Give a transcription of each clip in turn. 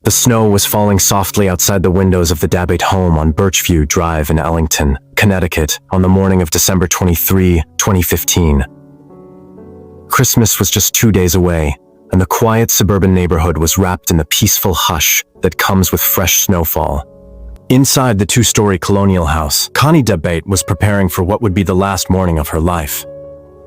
The snow was falling softly outside the windows of the Dabate home on Birchview Drive in Ellington, Connecticut, on the morning of December 23, 2015. Christmas was just 2 days away, and the quiet suburban neighborhood was wrapped in the peaceful hush that comes with fresh snowfall. Inside the two-story colonial house, Connie Dabate was preparing for what would be the last morning of her life.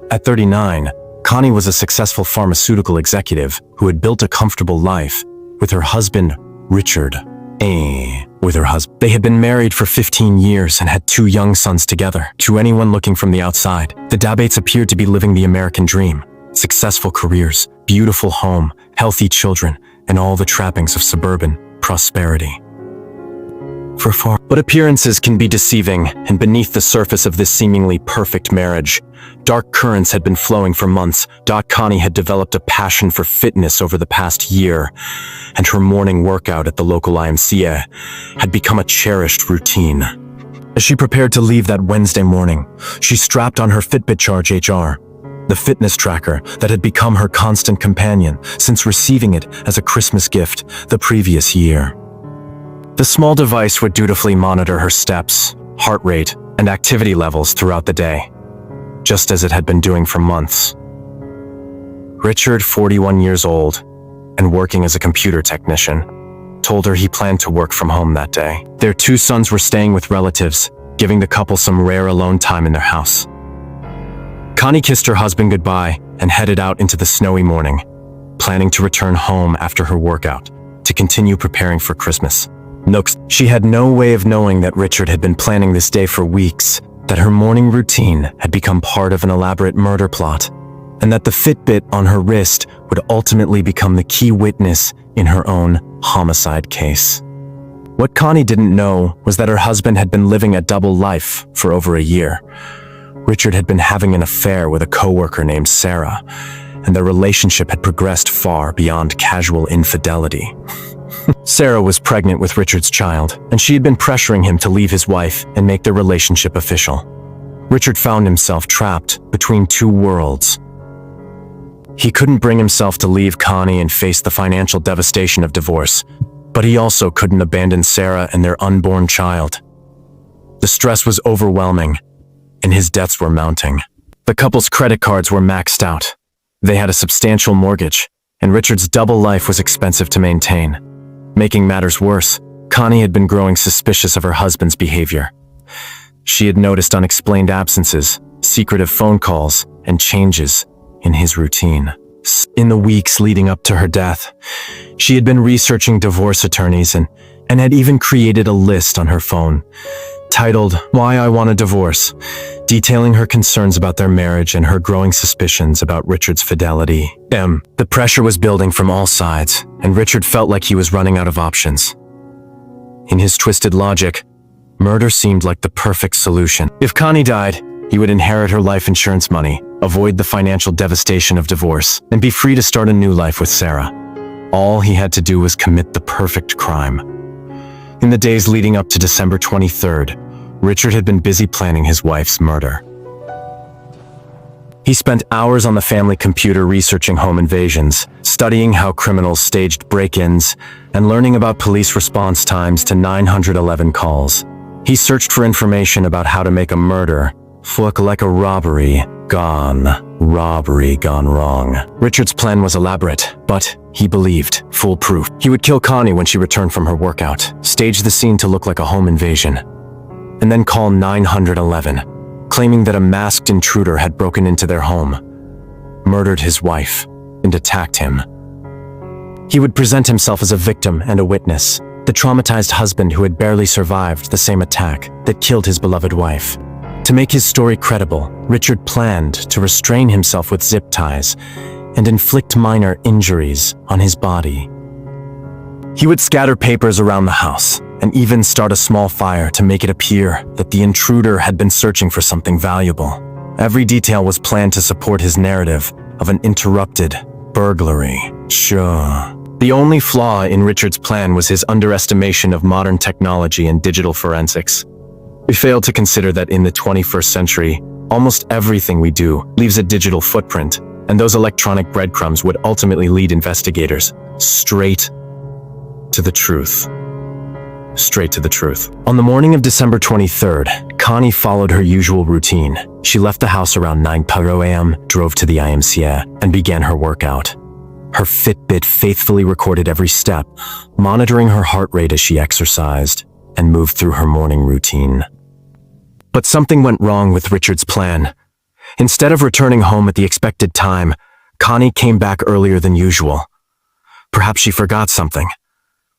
At 39, Connie was a successful pharmaceutical executive who had built a comfortable life with her husband, Richard. They had been married for 15 years and had 2 young sons together. To anyone looking from the outside, the Dabates appeared to be living the American dream. Successful careers, beautiful home, healthy children, and all the trappings of suburban prosperity. But appearances can be deceiving, and beneath the surface of this seemingly perfect marriage, dark currents had been flowing for months. Connie had developed a passion for fitness over the past year, and her morning workout at the local YMCA had become a cherished routine. As she prepared to leave that Wednesday morning, she strapped on her Fitbit Charge HR, the fitness tracker that had become her constant companion since receiving it as a Christmas gift the previous year. The small device would dutifully monitor her steps, heart rate, and activity levels throughout the day, just as it had been doing for months. Richard, 41 years old, and working as a computer technician, told her he planned to work from home that day. Their 2 sons were staying with relatives, giving the couple some rare alone time in their house. Connie kissed her husband goodbye and headed out into the snowy morning, planning to return home after her workout to continue preparing for Christmas. She had no way of knowing that Richard had been planning this day for weeks, that her morning routine had become part of an elaborate murder plot, and that the Fitbit on her wrist would ultimately become the key witness in her own homicide case. What Connie didn't know was that her husband had been living a double life for over a year. Richard had been having an affair with a coworker named Sarah, and their relationship had progressed far beyond casual infidelity. Sarah was pregnant with Richard's child, and she had been pressuring him to leave his wife and make their relationship official. Richard found himself trapped between 2 worlds. He couldn't bring himself to leave Connie and face the financial devastation of divorce, but he also couldn't abandon Sarah and their unborn child. The stress was overwhelming, and his debts were mounting. The couple's credit cards were maxed out. They had a substantial mortgage, and Richard's double life was expensive to maintain. Making matters worse, Connie had been growing suspicious of her husband's behavior. She had noticed unexplained absences, secretive phone calls, and changes in his routine. In the weeks leading up to her death, she had been researching divorce attorneys and had even created a list on her phone titled "Why I Want a Divorce," detailing her concerns about their marriage and her growing suspicions about Richard's fidelity. The pressure was building from all sides, and Richard felt like he was running out of options. In his twisted logic, murder seemed like the perfect solution. If Connie died, he would inherit her life insurance money, avoid the financial devastation of divorce, and be free to start a new life with Sarah. All he had to do was commit the perfect crime. In the days leading up to December 23rd, Richard had been busy planning his wife's murder. He spent hours on the family computer researching home invasions, studying how criminals staged break-ins, and learning about police response times to 911 calls. He searched for information about how to make a murder look like a robbery gone wrong. Richard's plan was elaborate, but he believed foolproof. He would kill Connie when she returned from her workout, stage the scene to look like a home invasion, and then call 911, claiming that a masked intruder had broken into their home, murdered his wife, and attacked him. He would present himself as a victim and a witness, the traumatized husband who had barely survived the same attack that killed his beloved wife. To make his story credible, Richard planned to restrain himself with zip ties and inflict minor injuries on his body. He would scatter papers around the house and even start a small fire to make it appear that the intruder had been searching for something valuable. Every detail was planned to support his narrative of an interrupted burglary. Sure. The only flaw in Richard's plan was his underestimation of modern technology and digital forensics. We failed to consider that in the 21st century, almost everything we do leaves a digital footprint, and those electronic breadcrumbs would ultimately lead investigators straight To the truth. Straight to the truth. On the morning of December 23rd, Connie followed her usual routine. She left the house around 9:00 a.m., drove to the IMCA, and began her workout. Her Fitbit faithfully recorded every step, monitoring her heart rate as she exercised and moved through her morning routine. But something went wrong with Richard's plan. Instead of returning home at the expected time, Connie came back earlier than usual. Perhaps she forgot something.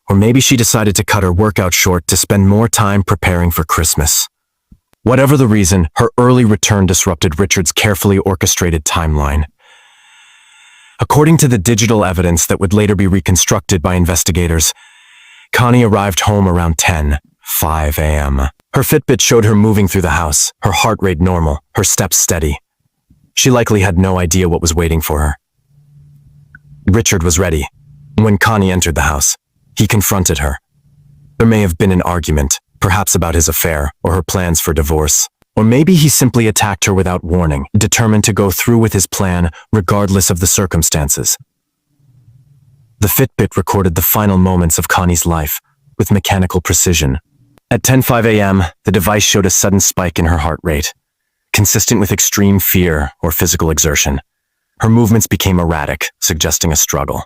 Or maybe she decided to cut her workout short to spend more time preparing for Christmas. Whatever the reason, her early return disrupted Richard's carefully orchestrated timeline. According to the digital evidence that would later be reconstructed by investigators, Connie arrived home around 10:05 a.m. Her Fitbit showed her moving through the house, her heart rate normal, her steps steady. She likely had no idea what was waiting for her. Richard was ready. When Connie entered the house, he confronted her. There may have been an argument, perhaps about his affair or her plans for divorce. Or maybe he simply attacked her without warning, determined to go through with his plan regardless of the circumstances. The Fitbit recorded the final moments of Connie's life with mechanical precision. At 10:05 a.m., the device showed a sudden spike in her heart rate, consistent with extreme fear or physical exertion. Her movements became erratic, suggesting a struggle.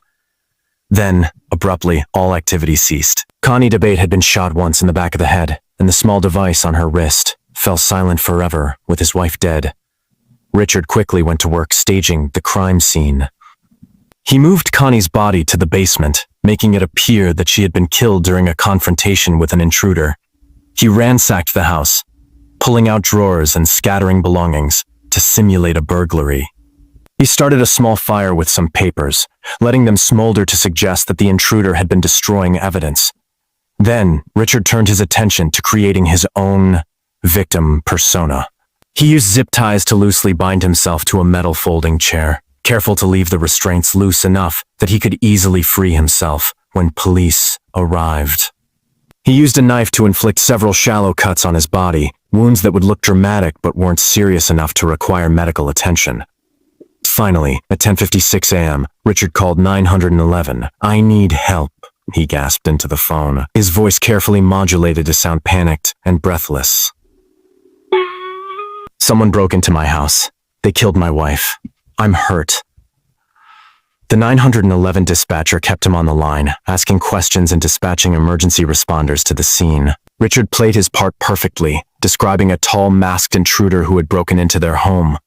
Then, abruptly, all activity ceased. Connie Dabate had been shot once in the back of the head, and the small device on her wrist fell silent forever with his wife dead. Richard quickly went to work staging the crime scene. He moved Connie's body to the basement, making it appear that she had been killed during a confrontation with an intruder. He ransacked the house, pulling out drawers and scattering belongings to simulate a burglary. He started a small fire with some papers, letting them smolder to suggest that the intruder had been destroying evidence. Then, Richard turned his attention to creating his own victim persona. He used zip ties to loosely bind himself to a metal folding chair, careful to leave the restraints loose enough that he could easily free himself when police arrived. He used a knife to inflict several shallow cuts on his body, wounds that would look dramatic but weren't serious enough to require medical attention. Finally, at 10:56 a.m., Richard called 911. "I need help," he gasped into the phone, his voice carefully modulated to sound panicked and breathless. "Someone broke into my house. They killed my wife. I'm hurt." The 911 dispatcher kept him on the line, asking questions and dispatching emergency responders to the scene. Richard played his part perfectly, describing a tall, masked intruder who had broken into their home,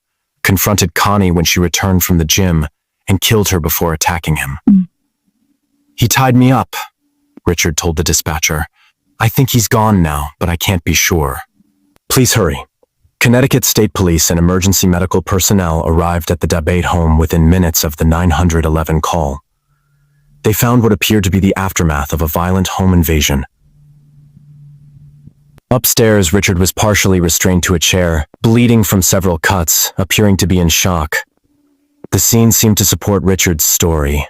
confronted Connie when she returned from the gym, and killed her before attacking him. "He tied me up," Richard told the dispatcher. "I think he's gone now, but I can't be sure." "Please hurry." Connecticut State Police and emergency medical personnel arrived at the Dabate home within minutes of the 911 call. They found what appeared to be the aftermath of a violent home invasion. Upstairs, Richard was partially restrained to a chair, bleeding from several cuts, appearing to be in shock. The scene seemed to support Richard's story.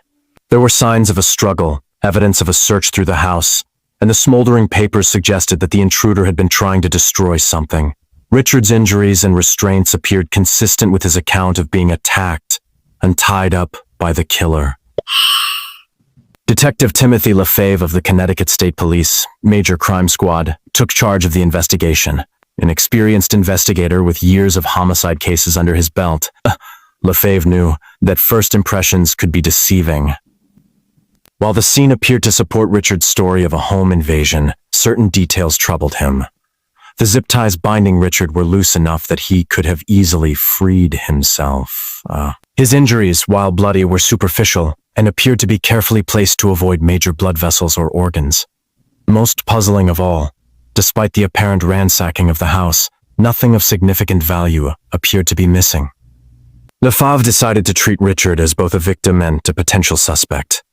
There were signs of a struggle, evidence of a search through the house, and the smoldering papers suggested that the intruder had been trying to destroy something. Richard's injuries and restraints appeared consistent with his account of being attacked and tied up by the killer. Detective Timothy Lefebvre of the Connecticut State Police, Major Crime Squad, took charge of the investigation. An experienced investigator with years of homicide cases under his belt, Lefebvre knew that first impressions could be deceiving. While the scene appeared to support Richard's story of a home invasion, certain details troubled him. The zip ties binding Richard were loose enough that he could have easily freed himself. His injuries, while bloody, were superficial and appeared to be carefully placed to avoid major blood vessels or organs. Most puzzling of all, despite the apparent ransacking of the house, nothing of significant value appeared to be missing. Lefebvre decided to treat Richard as both a victim and a potential suspect,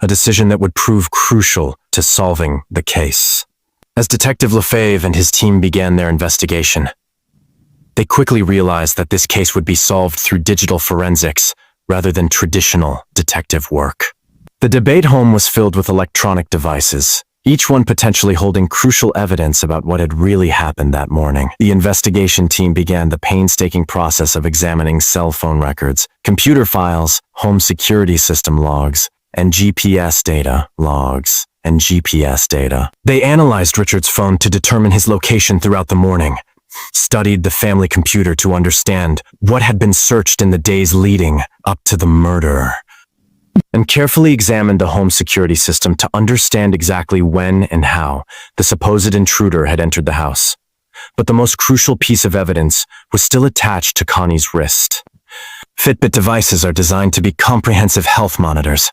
a decision that would prove crucial to solving the case. As Detective Lefebvre and his team began their investigation, they quickly realized that this case would be solved through digital forensics rather than traditional detective work. The Dabate home was filled with electronic devices, each one potentially holding crucial evidence about what had really happened that morning. The investigation team began the painstaking process of examining cell phone records, computer files, home security system logs, and GPS data logs, and GPS data. They analyzed Richard's phone to determine his location throughout the morning, studied the family computer to understand what had been searched in the days leading up to the murder, and carefully examined the home security system to understand exactly when and how the supposed intruder had entered the house. But the most crucial piece of evidence was still attached to Connie's wrist. Fitbit devices are designed to be comprehensive health monitors,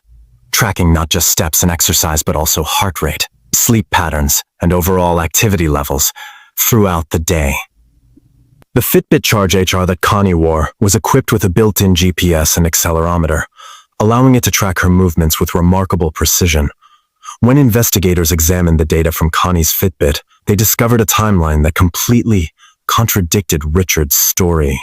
tracking not just steps and exercise but also heart rate, sleep patterns, and overall activity levels throughout the day. The Fitbit Charge HR that Connie wore was equipped with a built-in GPS and accelerometer, allowing it to track her movements with remarkable precision. When investigators examined the data from Connie's Fitbit, they discovered a timeline that completely contradicted Richard's story.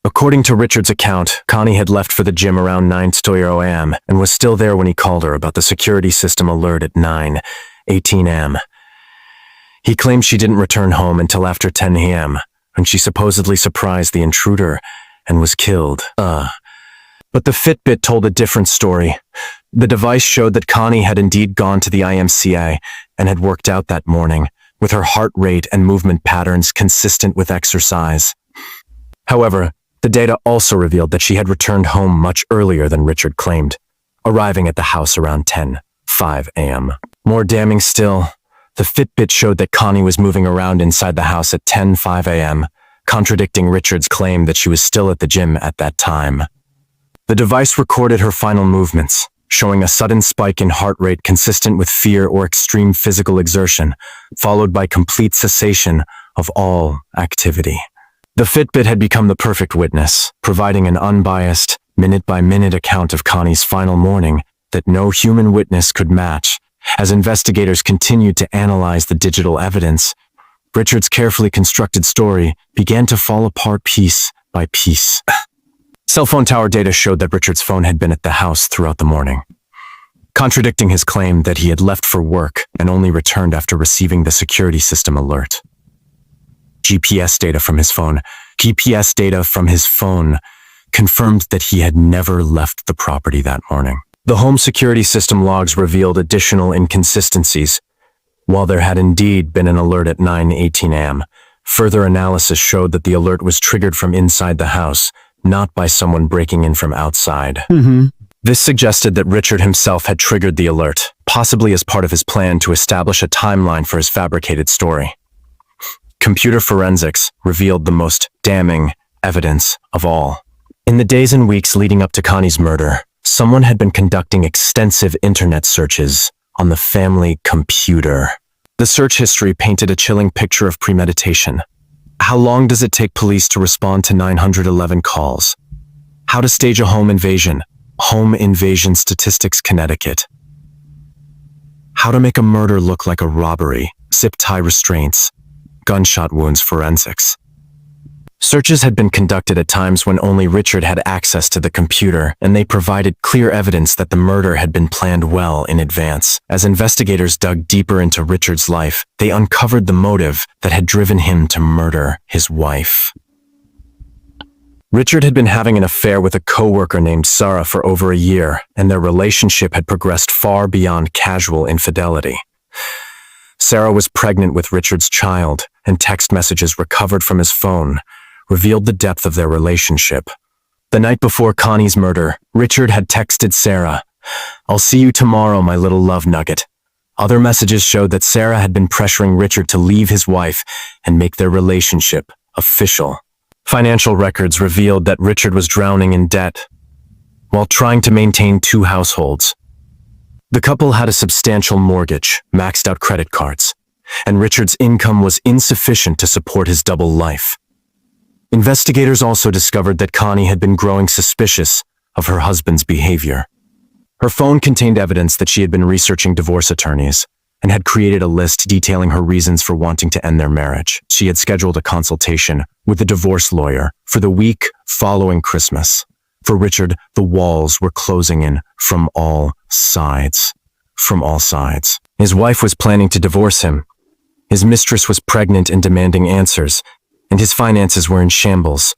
According to Richard's account, Connie had left for the gym around 9:00 a.m. and was still there when he called her about the security system alert at 9:18 a.m. He claimed she didn't return home until after 10 a.m., when she supposedly surprised the intruder and was killed. But the Fitbit told a different story. The device showed that Connie had indeed gone to the IMCA and had worked out that morning, with her heart rate and movement patterns consistent with exercise. However, the data also revealed that she had returned home much earlier than Richard claimed, arriving at the house around 10:05 a.m. More damning still, the Fitbit showed that Connie was moving around inside the house at 10:05 a.m., contradicting Richard's claim that she was still at the gym at that time. The device recorded her final movements, showing a sudden spike in heart rate consistent with fear or extreme physical exertion, followed by complete cessation of all activity. The Fitbit had become the perfect witness, providing an unbiased, minute-by-minute account of Connie's final morning that no human witness could match. As investigators continued to analyze the digital evidence, Richard's carefully constructed story began to fall apart piece by piece. Cell phone tower data showed that Richard's phone had been at the house throughout the morning, contradicting his claim that he had left for work and only returned after receiving the security system alert. GPS data from his phone confirmed that he had never left the property that morning. The home security system logs revealed additional inconsistencies. While there had indeed been an alert at 9:18 a.m., further analysis showed that the alert was triggered from inside the house, not by someone breaking in from outside. This suggested that Richard himself had triggered the alert, possibly as part of his plan to establish a timeline for his fabricated story. Computer forensics revealed the most damning evidence of all. In the days and weeks leading up to Connie's murder, someone had been conducting extensive internet searches on the family computer. The search history painted a chilling picture of premeditation. How long does it take police to respond to 911 calls? How to stage a home invasion? Home invasion statistics, Connecticut. How to make a murder look like a robbery? Zip tie restraints. Gunshot wounds forensics. Searches had been conducted at times when only Richard had access to the computer, and they provided clear evidence that the murder had been planned well in advance. As investigators dug deeper into Richard's life, they uncovered the motive that had driven him to murder his wife. Richard had been having an affair with a coworker named Sarah for over a year, and their relationship had progressed far beyond casual infidelity. Sarah was pregnant with Richard's child, and text messages recovered from his phone revealed the depth of their relationship. The night before Connie's murder, Richard had texted Sarah, "I'll see you tomorrow, my little love nugget." Other messages showed that Sarah had been pressuring Richard to leave his wife and make their relationship official. Financial records revealed that Richard was drowning in debt while trying to maintain two households. The couple had a substantial mortgage, maxed out credit cards, and Richard's income was insufficient to support his double life. Investigators also discovered that Connie had been growing suspicious of her husband's behavior. Her phone contained evidence that she had been researching divorce attorneys and had created a list detailing her reasons for wanting to end their marriage. She had scheduled a consultation with a divorce lawyer for the week following Christmas. For Richard, the walls were closing in from all sides. From all sides. His wife was planning to divorce him. His mistress was pregnant and demanding answers, and his finances were in shambles.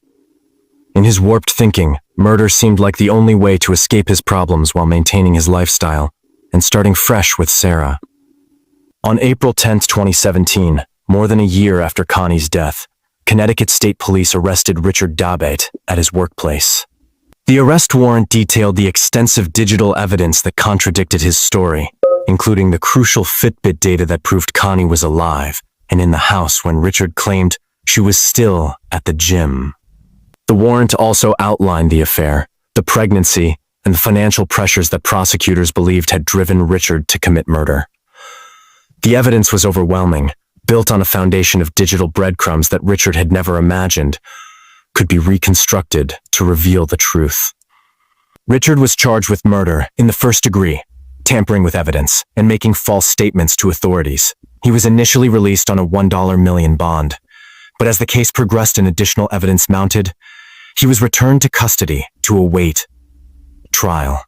In his warped thinking, murder seemed like the only way to escape his problems while maintaining his lifestyle. and starting fresh with Sarah. On April 10, 2017, more than a year after Connie's death, Connecticut State Police arrested Richard Dabate at his workplace. The arrest warrant detailed the extensive digital evidence that contradicted his story, including the crucial Fitbit data that proved Connie was alive and in the house when Richard claimed she was still at the gym. The warrant also outlined the affair, the pregnancy, and the financial pressures that prosecutors believed had driven Richard to commit murder. The evidence was overwhelming, built on a foundation of digital breadcrumbs that Richard had never imagined could be reconstructed to reveal the truth. Richard was charged with murder in the first degree, tampering with evidence, and making false statements to authorities. He was initially released on a $1 million bond, but as the case progressed and additional evidence mounted, he was returned to custody to await trial.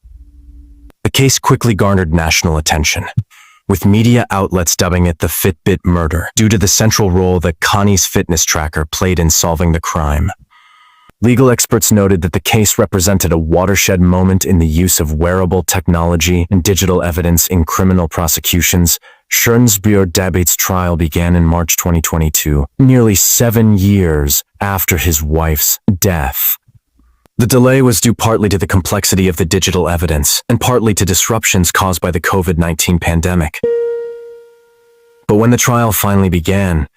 The case quickly garnered national attention, with media outlets dubbing it the Fitbit Murder due to the central role that Connie's fitness tracker played in solving the crime. Legal experts noted that the case represented a watershed moment in the use of wearable technology and digital evidence in criminal prosecutions. Richard Dabate's trial began in March 2022, nearly 7 years after his wife's death. The delay was due partly to the complexity of the digital evidence and partly to disruptions caused by the COVID-19 pandemic. But when the trial finally began,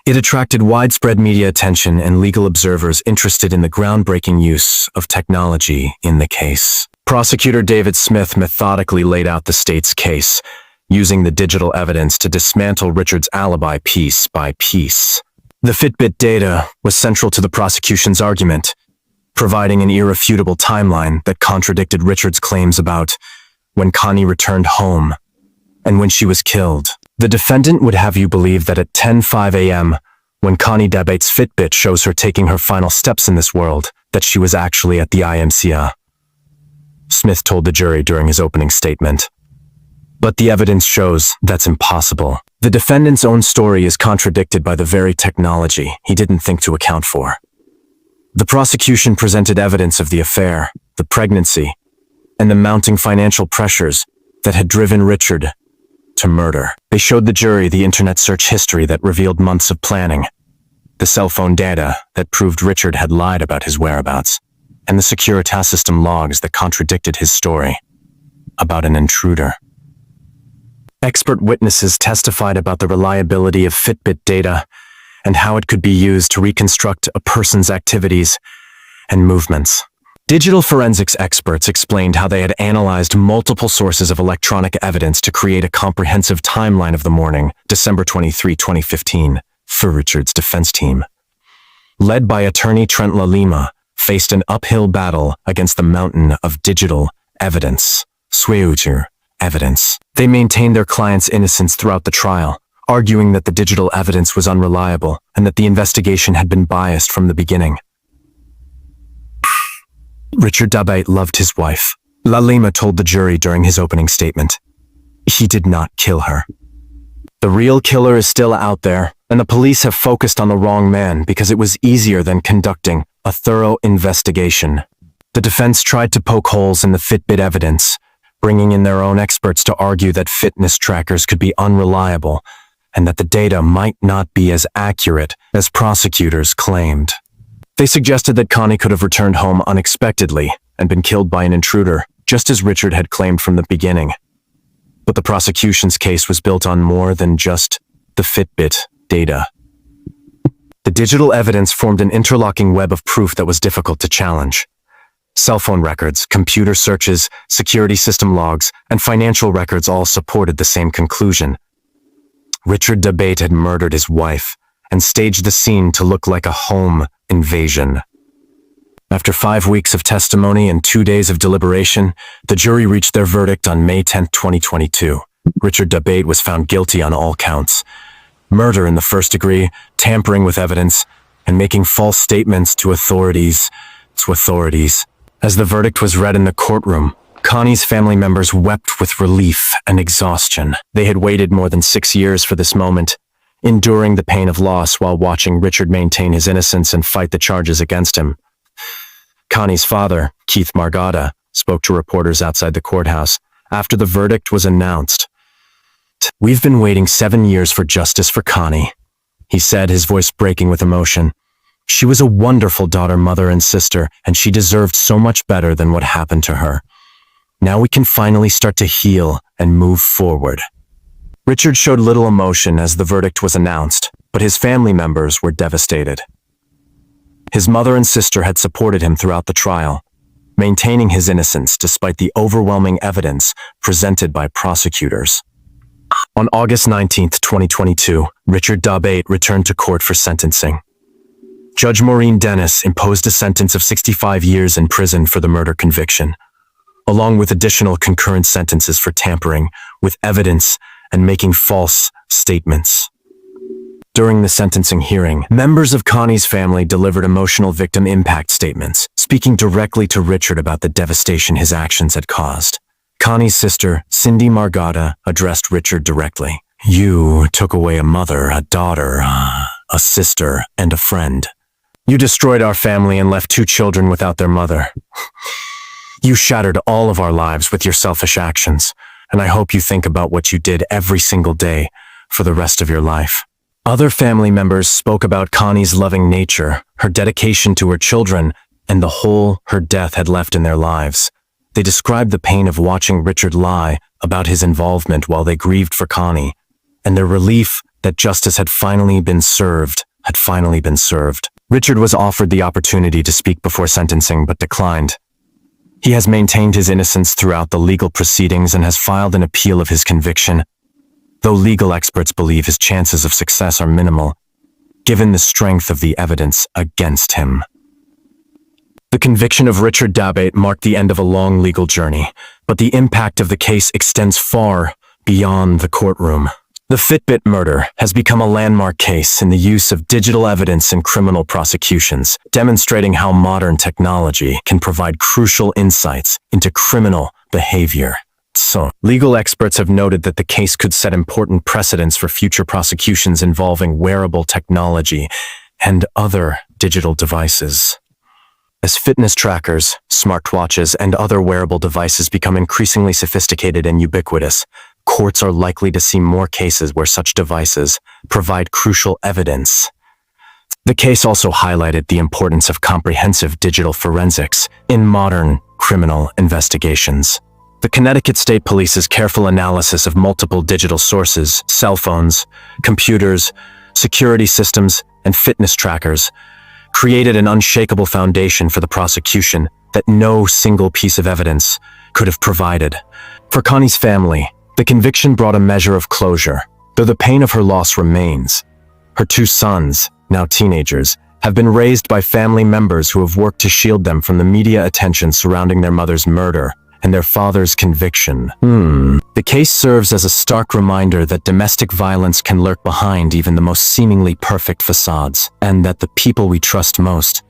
it attracted widespread media attention and legal observers interested in the groundbreaking use of technology in the case. Prosecutor David Smith methodically laid out the state's case, using the digital evidence to dismantle Richard's alibi piece by piece. The Fitbit data was central to the prosecution's argument, providing an irrefutable timeline that contradicted Richard's claims about when Connie returned home and when she was killed. The defendant would have you believe that at 10:05 a.m., when Connie Dabate's Fitbit shows her taking her final steps in this world, that she was actually at the IMCA. Smith told the jury during his opening statement. But the evidence shows that's impossible. The defendant's own story is contradicted by the very technology he didn't think to account for. The prosecution presented evidence of the affair, the pregnancy, and the mounting financial pressures that had driven Richard to murder. They showed the jury the internet search history that revealed months of planning, the cell phone data that proved Richard had lied about his whereabouts, and the Securitas system logs that contradicted his story about an intruder. Expert witnesses testified about the reliability of Fitbit data and how it could be used to reconstruct a person's activities and movements. Digital forensics experts explained how they had analyzed multiple sources of electronic evidence to create a comprehensive timeline of the morning, December 23, 2015, for Richard's defense team. Led by attorney Trent Lalima, faced an uphill battle against the mountain of digital evidence, evidence. They maintained their client's innocence throughout the trial, arguing that the digital evidence was unreliable and that the investigation had been biased from the beginning. Richard Dabate loved his wife. Lalima told the jury during his opening statement. He did not kill her. The real killer is still out there, and the police have focused on the wrong man because it was easier than conducting a thorough investigation. The defense tried to poke holes in the Fitbit evidence, bringing in their own experts to argue that fitness trackers could be unreliable and that the data might not be as accurate as prosecutors claimed. They suggested that Connie could have returned home unexpectedly and been killed by an intruder, just as Richard had claimed from the beginning. But the prosecution's case was built on more than just the Fitbit data. The digital evidence formed an interlocking web of proof that was difficult to challenge. Cell phone records, computer searches, security system logs, and financial records all supported the same conclusion. Richard Dabate had murdered his wife and staged the scene to look like a home invasion. After 5 weeks of testimony and 2 days of deliberation, the jury reached their verdict on May 10, 2022. Richard Dabate was found guilty on all counts: murder in the first degree, tampering with evidence, and making false statements to authorities. As the verdict was read in the courtroom, Connie's family members wept with relief and exhaustion. They had waited more than 6 years for this moment, enduring the pain of loss while watching Richard maintain his innocence and fight the charges against him. Connie's father, Keith Margada, spoke to reporters outside the courthouse, After the verdict was announced, "We've been waiting 7 years for justice for Connie," he said, his voice breaking with emotion. "She was a wonderful daughter, mother, and sister, and she deserved so much better than what happened to her. Now we can finally start to heal and move forward." Richard showed little emotion as the verdict was announced, but his family members were devastated. His mother and sister had supported him throughout the trial, maintaining his innocence despite the overwhelming evidence presented by prosecutors. On August 19, 2022, Richard Dabate returned to court for sentencing. Judge Maureen Dennis imposed a sentence of 65 years in prison for the murder conviction, along with additional concurrent sentences for tampering with evidence and making false statements. During the sentencing hearing, members of Connie's family delivered emotional victim impact statements, speaking directly to Richard about the devastation his actions had caused. Connie's sister, Cindy Margada, addressed Richard directly. "You took away a mother, a daughter, a sister, and a friend. You destroyed our family and left 2 children without their mother. You shattered all of our lives with your selfish actions, and I hope you think about what you did every single day for the rest of your life." Other family members spoke about Connie's loving nature, her dedication to her children, and the hole her death had left in their lives. They described the pain of watching Richard lie about his involvement while they grieved for Connie, and their relief that justice had finally been served. Richard was offered the opportunity to speak before sentencing but declined. He has maintained his innocence throughout the legal proceedings and has filed an appeal of his conviction, though legal experts believe his chances of success are minimal, given the strength of the evidence against him. The conviction of Richard Dabate marked the end of a long legal journey, but the impact of the case extends far beyond the courtroom. The Fitbit murder has become a landmark case in the use of digital evidence in criminal prosecutions, demonstrating how modern technology can provide crucial insights into criminal behavior. So, legal experts have noted that the case could set important precedents for future prosecutions involving wearable technology and other digital devices. As fitness trackers, smartwatches, and other wearable devices become increasingly sophisticated and ubiquitous, courts are likely to see more cases where such devices provide crucial evidence. The case also highlighted the importance of comprehensive digital forensics in modern criminal investigations. The Connecticut State Police's careful analysis of multiple digital sources, cell phones, computers, security systems, and fitness trackers created an unshakable foundation for the prosecution that no single piece of evidence could have provided. For Connie's family, the conviction brought a measure of closure, though the pain of her loss remains. Her 2 sons, now teenagers, have been raised by family members who have worked to shield them from the media attention surrounding their mother's murder and their father's conviction. The case serves as a stark reminder that domestic violence can lurk behind even the most seemingly perfect facades, and that the people we trust most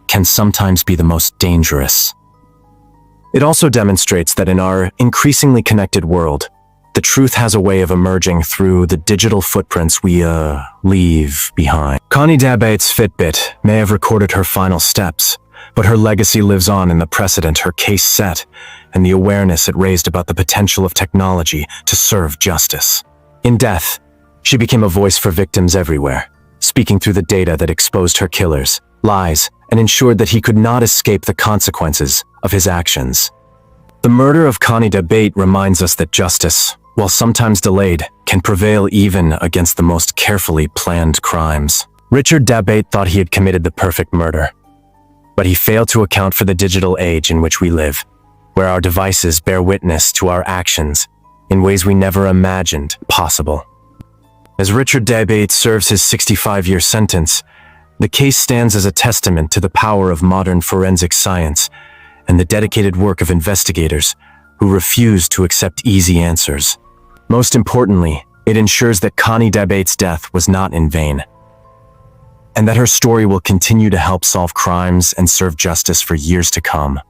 can sometimes be the most dangerous. It also demonstrates that in our increasingly connected world, the truth has a way of emerging through the digital footprints we leave behind. Connie Dabate's Fitbit may have recorded her final steps, but her legacy lives on in the precedent her case set and the awareness it raised about the potential of technology to serve justice. In death, she became a voice for victims everywhere, speaking through the data that exposed her killers, lies, and ensured that he could not escape the consequences of his actions. The murder of Connie Dabate reminds us that justice, while sometimes delayed, can prevail even against the most carefully planned crimes. Richard Dabate thought he had committed the perfect murder, but he failed to account for the digital age in which we live, where our devices bear witness to our actions in ways we never imagined possible. As Richard Dabate serves his 65-year sentence, the case stands as a testament to the power of modern forensic science and the dedicated work of investigators who refuse to accept easy answers. Most importantly, it ensures that Connie Dabate's death was not in vain, and that her story will continue to help solve crimes and serve justice for years to come.